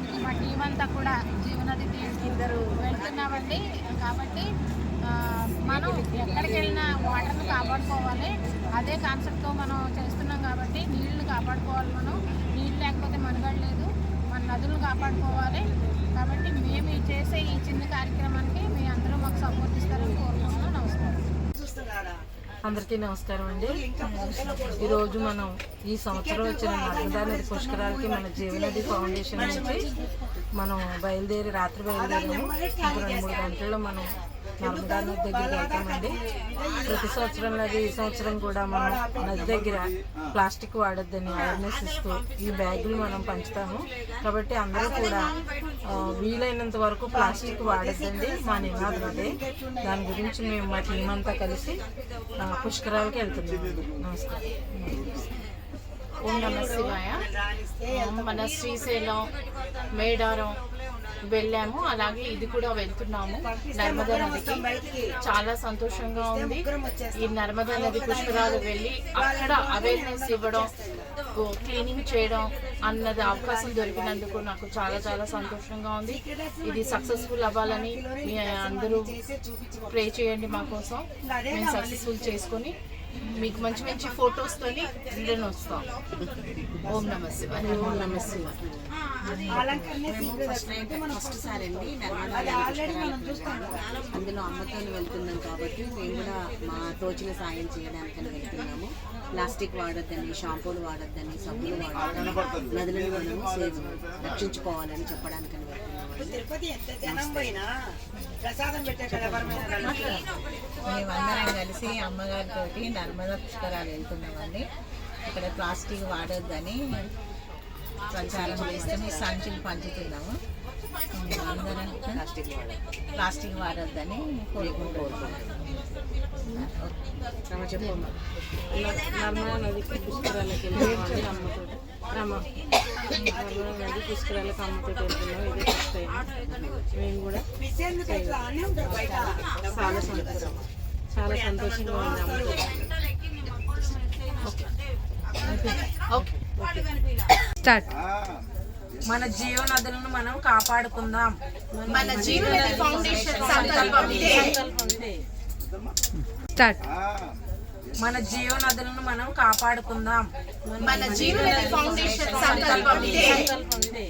కాపాడుకోవడానికి మా టీం అంతా కూడా జీవనది వెళ్తున్నామండి. కాబట్టి మనం ఎక్కడికి వెళ్ళినా వాటర్ని కాపాడుకోవాలి. అదే కాన్సెప్ట్తో మనం చేస్తున్నాం కాబట్టి నీళ్ళని కాపాడుకోవాలి. మనం నీళ్ళు లేకపోతే మనుగడ లేదు. మన నదులను కాపాడుకోవాలి. కాబట్టి మేము చేసే ఈ చిన్న కార్యక్రమానికి మీ అందరూ మాకు సపోర్ట్ ఇస్తారని కోరుకుంటున్నాం. నమస్కారం. అందరికీ నమస్కారం అండి. ఈరోజు మనం ఈ సంవత్సరం వచ్చిన నర్మదా నది పుష్కరాలకి మన జీవనది ఫౌండేషన్ నుంచి మనం రాత్రి బయలుదేరాము. 2-3 గంటల్లో మనం నర్మదా నది దగ్గరికి వెళ్తామండి. ప్రతి సంవత్సరం లాగే ఈ సంవత్సరం కూడా మనం నది దగ్గర ప్లాస్టిక్ వాడొద్దని అవేర్నెస్ ఇస్తూ ఈ బ్యాగులు మనం పంచుతాము. కాబట్టి అందరూ కూడా వీలైనంత వరకు ప్లాస్టిక్ వాడొద్దండి మా నినాదం అదే. దాని గురించి మేము మా టీం అంతా కలిసి పుష్కరాలకి వెళ్తున్నాము. నమస్కారం. ఓం నమః శివాయ. మన శ్రీశైలం, మేడారం వెళ్ళాము, అలాగే ఇది కూడా వెళ్తున్నాము నర్మదా నదికి. చాలా సంతోషంగా ఉంది. ఈ నర్మదా నది పుష్కరాలు వెళ్ళి అక్కడ అవేర్నెస్ ఇవ్వడం, క్లీనింగ్ చేయడం అన్నది అవకాశం దొరికినందుకు నాకు చాలా చాలా సంతోషంగా ఉంది. ఇది సక్సెస్ఫుల్ అవ్వాలని మీ అందరూ ప్రే చేయండి మా కోసం. మేము సక్సెస్ఫుల్ చేసుకొని మీకు మంచి మంచి ఫొటోస్తోని రిటర్న్ వస్తాం. ఓం నమః శివాయ. ఓం నమః శివాయ. ఫస్ట్ సారి అండి అందులో అమ్మతో వెళ్తున్నాం కాబట్టి మేము కూడా మా తోచిన సాయం చేయడానికని వెళ్తున్నాము. ప్లాస్టిక్ వాడొద్దని, షాంపూలు వాడొద్దని, సబ్బులు వాడొద్దని, నదులను మనం రక్షించుకోవాలని చెప్పడానికని మేమందరం కలిసి అమ్మగారితో నర్మదా పుష్కరాలు వెళ్తున్నామండి. ఇక్కడ ప్లాస్టిక్ వాడొద్దని ప్రచారం చేస్తూ సంచులు పంచుతున్నాము. అందరం ప్లాస్టిక్ వాడొద్దని కోరుకుంటున్నాము. నర్మదా నదికి పుష్కరాలకి వెళ్ళామండి అమ్మతో. నర్మదా నది పుష్కరాలకు అమ్మతో వెళ్తున్నాం. ఇదే ఫస్ట్ టైం. మేము కూడా చాలా సంతోషంగా ఉంది అమ్మతో. స్టార్ట్. మన జీవనదులను మనం కాపాడుకుందాం. మన జీవనది ఫౌండేషన్ సంకల్పం ఇదే. స్టార్ట్. మన జీవనదులను మనం కాపాడుకుందాం. మన జీవనది ఫౌండేషన్ సంకల్పం ఇదే.